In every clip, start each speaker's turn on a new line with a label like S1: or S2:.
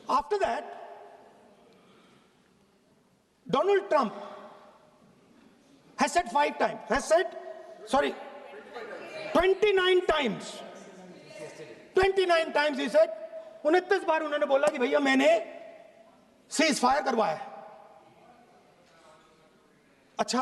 S1: After that, Donald Trump has said 29 times. 29 times he said, 29 बार उन्होंने बोला कि भैया मैंने सीज फायर करवाया है। अच्छा,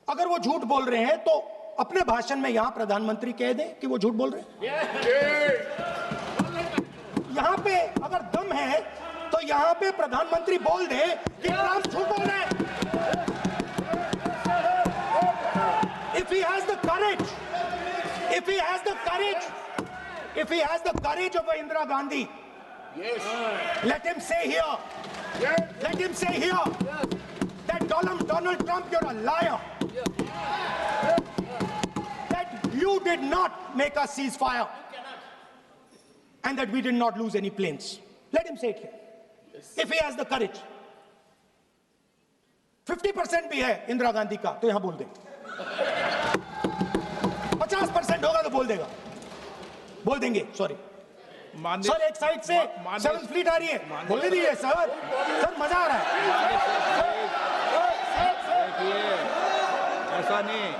S1: अगर वो झूठ बोल रहे हैं तो अपने भाषण में यहां प्रधानमंत्री कह दें कि वो झूठ बोल रहे हैं। यहां पे अगर दम है तो यहां पे प्रधानमंत्री बोल दे कि ट्रंप झूठ बोल रहे हैं। If he has the courage of Indira Gandhi, yes, let him say here, that Donald Trump, you're a liar. That you did not make a ceasefire, and that we did not lose any planes. Let him say it here. Yes. If he has the courage. 50% भी है इंदिरा गांधी का तो यहां बोल दे। 50% होगा तो बोल देंगे। सॉरी सर, एक साइड से 7th फ्लीट आ रही है, बोलने दीजिए सर मजा आ रहा है।
S2: ऐसा नहीं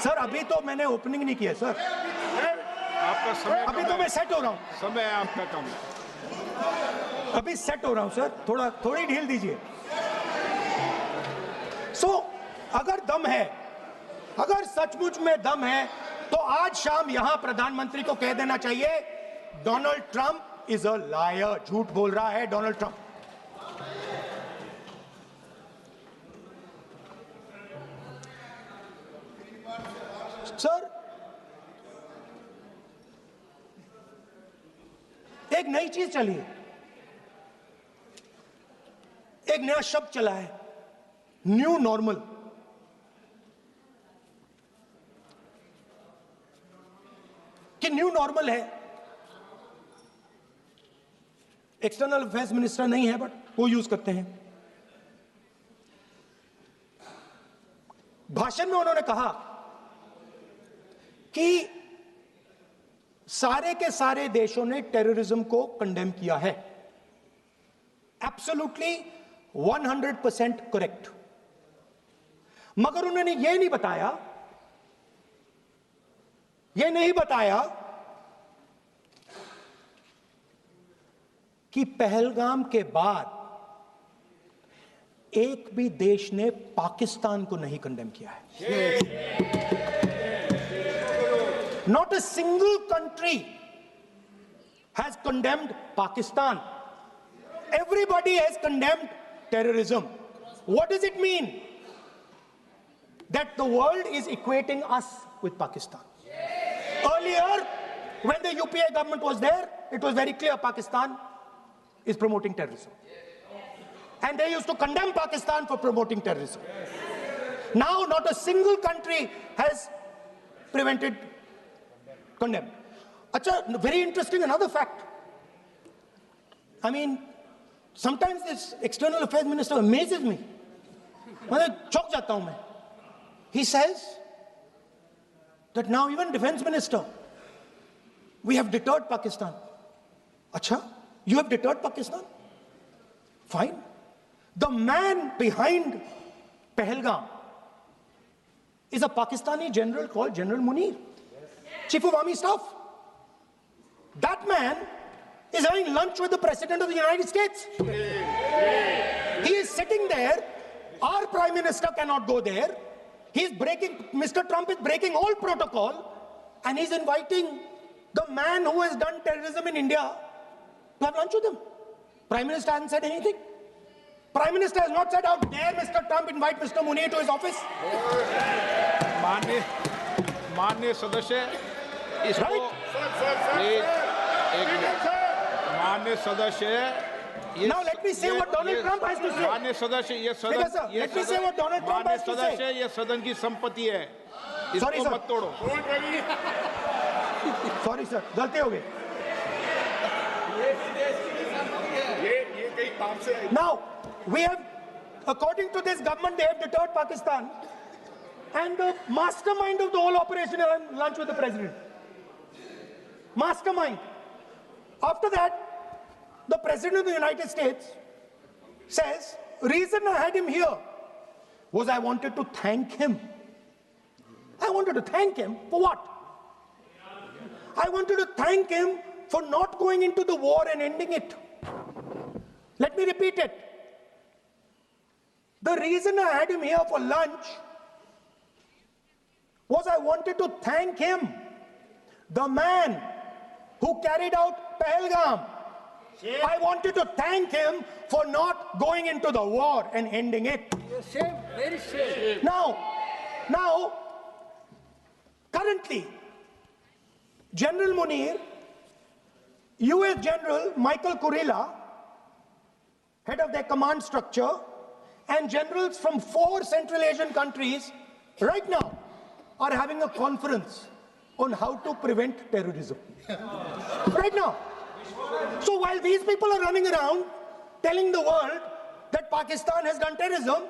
S1: सर अभी तो मैंने ओपनिंग नहीं किया सर,
S2: आपका समय
S1: अभी तो मैं सेट हो रहा हूँ।
S2: समय आपका कम है,
S1: अभी सेट हो रहा हूं सर, थोड़ी ढील दीजिए। अगर दम है, अगर सचमुच में दम है तो आज शाम यहां प्रधानमंत्री को कह देना चाहिए Donald Trump is a liar, झूठ बोल रहा है डोनाल्ड ट्रंप। सर, एक नई चीज चली है, एक नया शब्द चला है, न्यू नॉर्मल। कि न्यू नॉर्मल है, एक्सटर्नल अफेयर्स मिनिस्टर नहीं है बट वो यूज करते हैं। भाषण में उन्होंने कहा कि सारे के सारे देशों ने टेररिज्म को कंडेम किया है। Absolutely 100% correct. मगर उन्होंने यह नहीं बताया कि पहलगाम के बाद एक भी देश ने पाकिस्तान को नहीं कंडेम किया है। Not a single country has condemned Pakistan. Everybody has condemned terrorism. What does it mean? That the world is equating us with Pakistan. Earlier, when the UPA government was there, it was very clear Pakistan is promoting terrorism. And they used to condemn Pakistan for promoting terrorism. Now, not a single country has condemned. Acha, very interesting, another fact. I mean, sometimes this external affairs minister amazes me. Chok jata hu main. He says that now even defense minister, we have deterred Pakistan. Acha, you have deterred Pakistan? Fine. The man behind Pahalgam is a Pakistani general called General Munir, Chief of Army Staff. That man is having lunch with the President of the United States. He is sitting there. Our Prime Minister cannot go there. Mr. Trump is breaking all protocol, and he's inviting the man who has done terrorism in India to have lunch with him. Prime Minister hasn't said anything. Prime Minister has not said, how dare Mr. Trump invite Mr. Munir to his office.
S2: माननीय सदस्य, इसको माननीय सदस्य,
S1: now let me say what Donald Trump has to say.
S2: माननीय सदस्य, ये सदन,
S1: let me say what Donald Trump has to say.
S2: सदस्य, ये सदन की संपत्ति है, इसको मत तोड़ो.
S1: Sorry sir, गलती हो गई. Now we have According to this government, they have deterred Pakistan. And the mastermind of the whole operation is having lunch with the president. Mastermind. After that, the president of the United States says, reason I had him here was I wanted to thank him. I wanted to thank him for what? I wanted to thank him for not going into the war and ending it. Let me repeat it. The reason I had him here for lunch was I wanted to thank him, the man who carried out Pahalgam. I wanted to thank him for not going into the war and ending it.
S3: Shame, very shame.
S1: Now, currently, General Munir, US General Michael Kurilla, head of their command structure, and generals from 4 Central Asian countries right now are having a conference on how to prevent terrorism. Right now. So while these people are running around telling the world that Pakistan has done terrorism,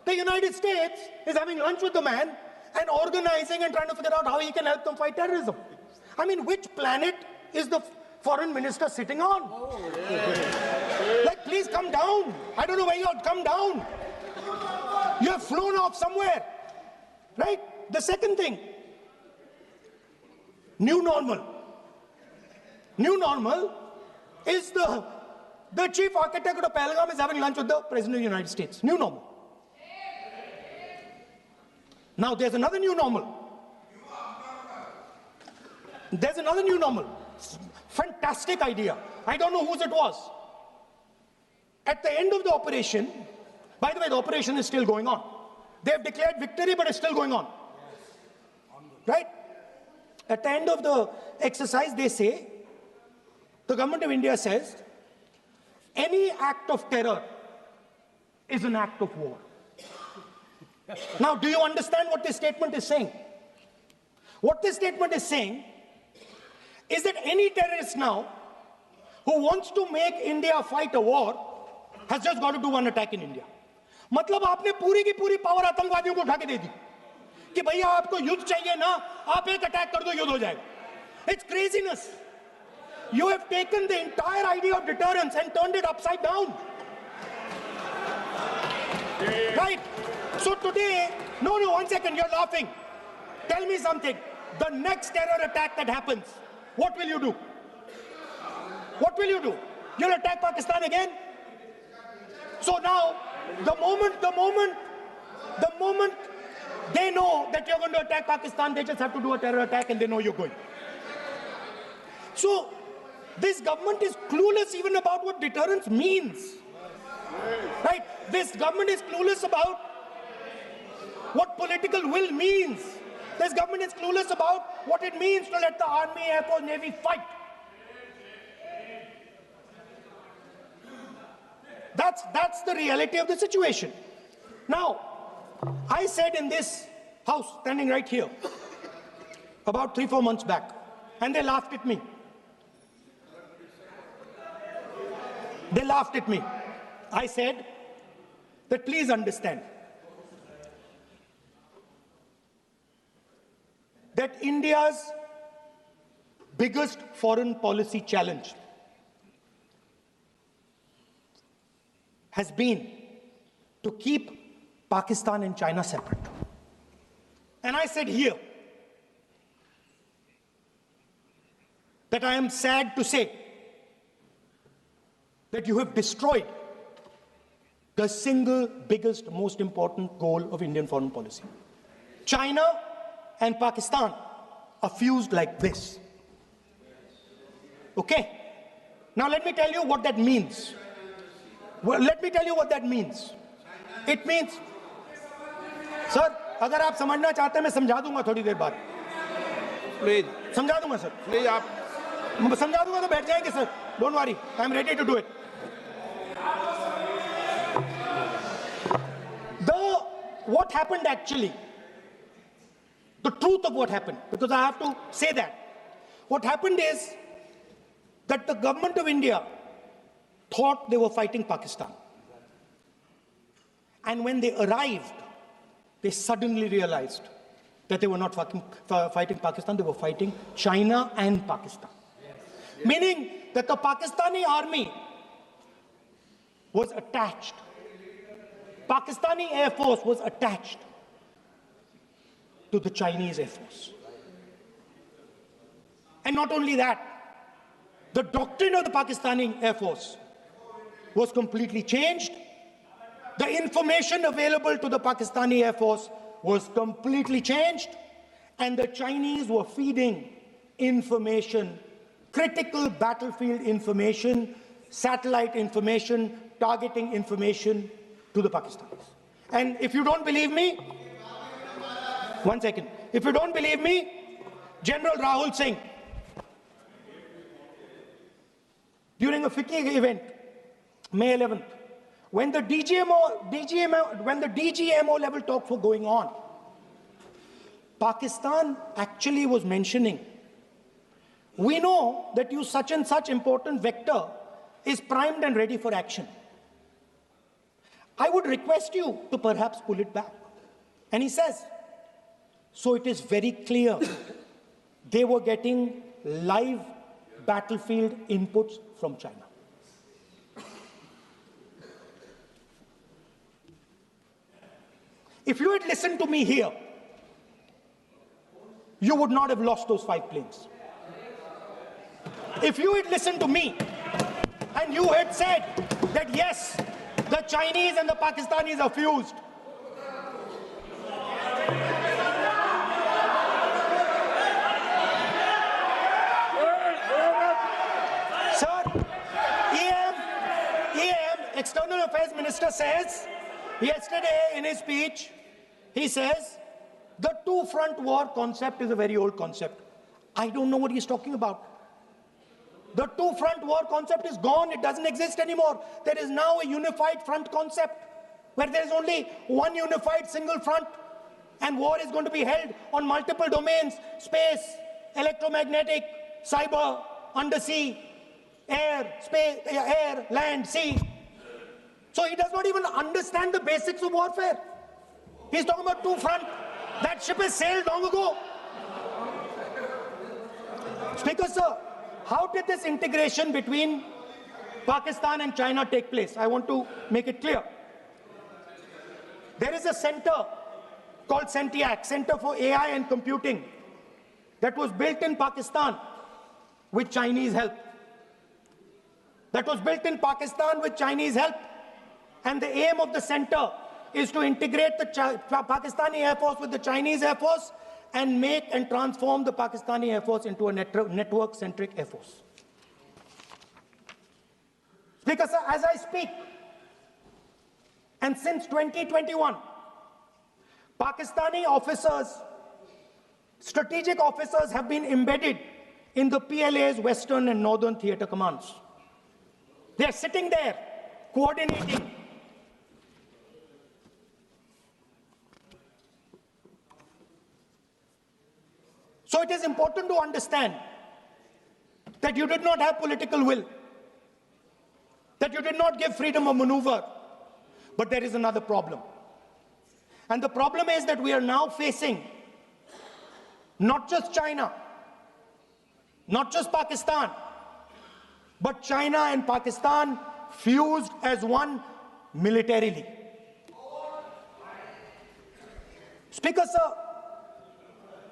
S1: the United States is having lunch with the man and organizing and trying to figure out how he can help them fight terrorism. I mean, which planet is the foreign minister sitting on? Like, please come down. I don't know where you are. Come down. You have flown off somewhere. Right? The second thing, new normal. New normal is the chief architect of the Pahalgam is having lunch with the President of the United States. New normal. Now there's another new normal. There's another new normal. Fantastic idea. I don't know whose it was. At the end of the operation, by the way, the operation is still going on. They have declared victory, but it's still going on. Right? At the end of the exercise, they say, the government of India says, any act of terror is an act of war. Now, do you understand what this statement is saying? What this statement is saying is that any terrorist now who wants to make India fight a war has just got to do one attack in India. मतलब आपने पूरी की पूरी power आतंकवादियों को उठा के दे दी कि भैया आपको युद्ध चाहिए ना, आप एक अटैक कर दो, युद्ध हो जाएगा. It's craziness. You have taken the entire idea of deterrence and turned it upside down. Right? So today, no, 1 second, you're laughing. Tell me something. The next terror attack that happens, what will you do? What will you do? You'll attack Pakistan again? So now, the moment they know that you're going to attack Pakistan, they just have to do a terror attack and they know you're going. So, this government is clueless even about what deterrence means. Right? This government is clueless about what political will means. This government is clueless about what it means to let the army, air force, navy fight. That's the reality of the situation. Now, I said in this house, standing right here, about 3-4 months back, and they laughed at me. They laughed at me. I said that please understand that India's biggest foreign policy challenge has been to keep Pakistan and China separate. And I said here that I am sad to say that you have destroyed the single biggest, most important goal of Indian foreign policy. China and Pakistan are fused like this. Okay? Now let me tell you what that means. Well, let me tell you what that means. It means, sir, अगर आप समझना चाहते हैं मैं समझा दूंगा थोड़ी देर बाद.
S2: Please,
S1: समझा दूंगा सर.
S2: please, आप
S1: समझा दूंगा तो बैठ जाएंगे sir. Don't worry, I'm ready to do it. What happened actually, the truth of what happened, because I have to say that. What happened is that the government of India thought they were fighting Pakistan. And when they arrived, they suddenly realized that they were not fighting Pakistan, they were fighting China and Pakistan. Meaning that the Pakistani army was attached. Pakistani Air Force was attached to the Chinese Air Force. And not only that, the doctrine of the Pakistani Air Force was completely changed. The information available to the Pakistani Air Force was completely changed. And the Chinese were feeding information, critical battlefield information, satellite information, targeting information to the Pakistanis. And if you don't believe me, one second. If you don't believe me, General Rahul Singh, during a FICCI event, May 11th, when the DGMO level talks were going on, Pakistan actually was mentioning, we know that you such and such important vector is primed and ready for action. I would request you to perhaps pull it back. And he says, so it is very clear they were getting live battlefield inputs from China. If you had listened to me here, you would not have lost those 5 planes. If you had listened to me and you had said that yes, the Chinese and the Pakistanis are fused, sir, EM, External Affairs Minister says, yesterday in his speech, he says, the two-front war concept is a very old concept. I don't know what he's talking about. The two-front war concept is gone. It doesn't exist anymore. There is now a unified front concept where there is only one unified single front, and war is going to be held on multiple domains: space, electromagnetic, cyber, undersea, air, space, air, land, sea. So he does not even understand the basics of warfare. He's talking about two front. That ship has sailed long ago. Speaker, sir, how did this integration between Pakistan and China take place? I want to make it clear. There is a center called CENTIAC, Center for AI and Computing, that was built in Pakistan with Chinese help. That was built in Pakistan with Chinese help. And the aim of the center is to integrate the Pakistani Air Force with the Chinese Air Force and make and transform the Pakistani Air Force into a network-centric Air Force. Speaker, sir, as I speak, and since 2021, Pakistani officers, strategic officers have been embedded in the PLA's Western and Northern Theater Commands. They're sitting there, coordinating. So it is important to understand that you did not have political will, that you did not give freedom of maneuver, but there is another problem. And the problem is that we are now facing not just China, not just Pakistan, but China and Pakistan fused as one militarily. Speaker, sir,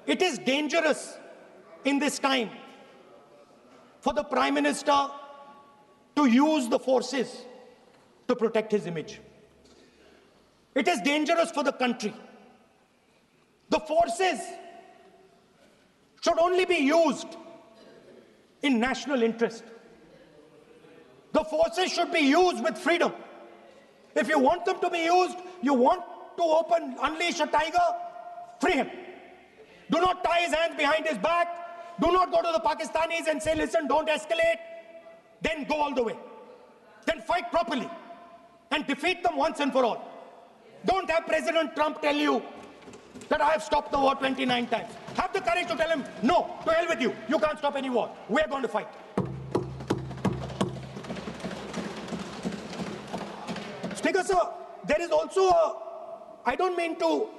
S1: it is dangerous in this time for the Prime Minister to use the forces to protect his image. It is dangerous for the country. The forces should only be used in national interest. The forces should be used with freedom. If you want them to be used, you want to unleash a tiger, free him. Do not tie his hands behind his back. Do not go to the Pakistanis and say, listen, don't escalate. Then go all the way. Then fight properly and defeat them once and for all. Don't have President Trump tell you that I have stopped the war 29 times. Have the courage to tell him, no, to hell with you. You can't stop any war. We're going to fight. Speaker, sir, there is also I don't mean to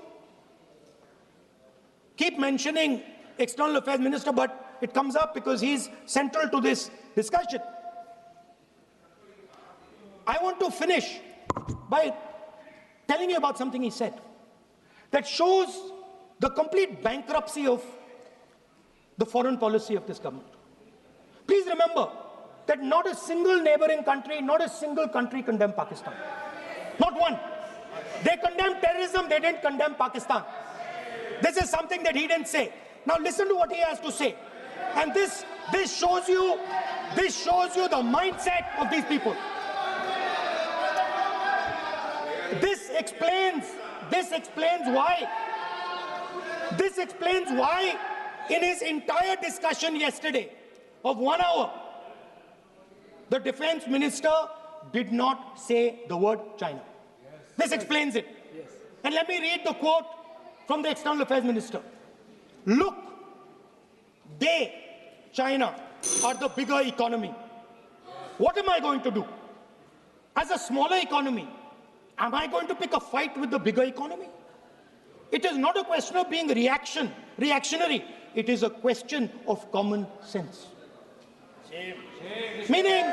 S1: keep mentioning External Affairs Minister, but it comes up because he's central to this discussion. I want to finish by telling you about something he said that shows the complete bankruptcy of the foreign policy of this government. Please remember that not a single neighboring country, not a single country condemned Pakistan. Not one. They condemned terrorism, they didn't condemn Pakistan. This is something that he didn't say. Now listen to what he has to say. And this shows you the mindset of these people. This explains why in his entire discussion yesterday of 1 hour, the defense minister did not say the word China. This explains it. And let me read the quote from the External Affairs Minister. Look, China, are the bigger economy. What am I going to do? As a smaller economy, am I going to pick a fight with the bigger economy? It is not a question of being reactionary. It is a question of common sense. Meaning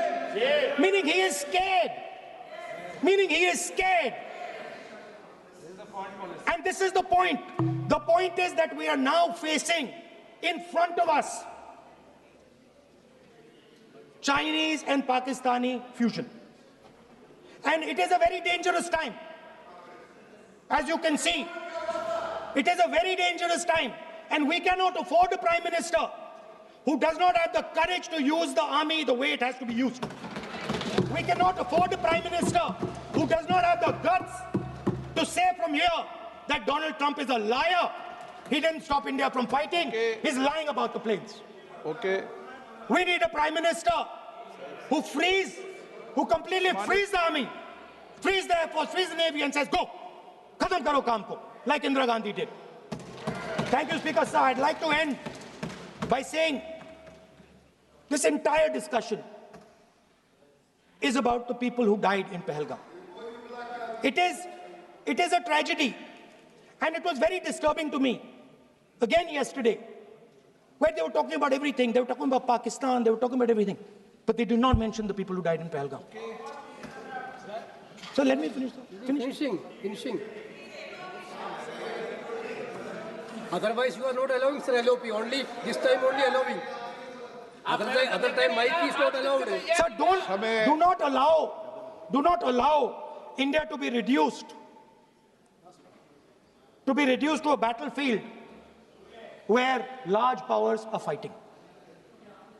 S1: he is scared. And this is the point. The point is that we are now facing in front of us Chinese and Pakistani fusion. And it is a very dangerous time. As you can see, it is a very dangerous time. And we cannot afford a Prime Minister who does not have the courage to use the army the way it has to be used. We cannot afford a Prime Minister who does not have the guts to say from here that Donald Trump is a liar. He didn't stop India from fighting.
S2: Okay.
S1: He's lying about the planes.
S2: Okay.
S1: We need a Prime Minister who completely frees the army, frees the Air Force, frees the Navy and says, go, khatam karo kaam ko, like Indira Gandhi did. Thank you, Speaker Sir. I'd like to end by saying this entire discussion is about the people who died in Pahalgam. It is a tragedy, and it was very disturbing to me, again yesterday, where they were talking about everything. They were talking about Pakistan, they were talking about everything, but they did not mention the people who died in Pahalgam. So let me finish.
S3: Finishing. Otherwise, you are not allowing, sir, LOP. Only this time, only allowing. Other time, mic is not allowed.
S1: Sir, do not allow India to be reduced to a battlefield where large powers are fighting.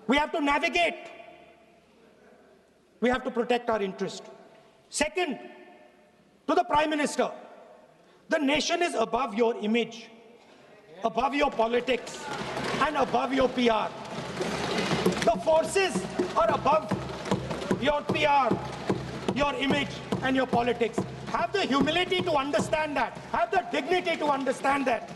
S1: We have to navigate. We have to protect our interest. Second, to the Prime Minister, the nation is above your image, above your politics, and above your PR. The forces are above your PR, your image, and your politics. Have the humility to understand that. Have the dignity to understand that.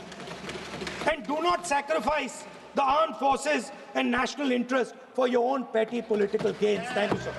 S1: And do not sacrifice the armed forces and national interest for your own petty political gains. Thank you, sir.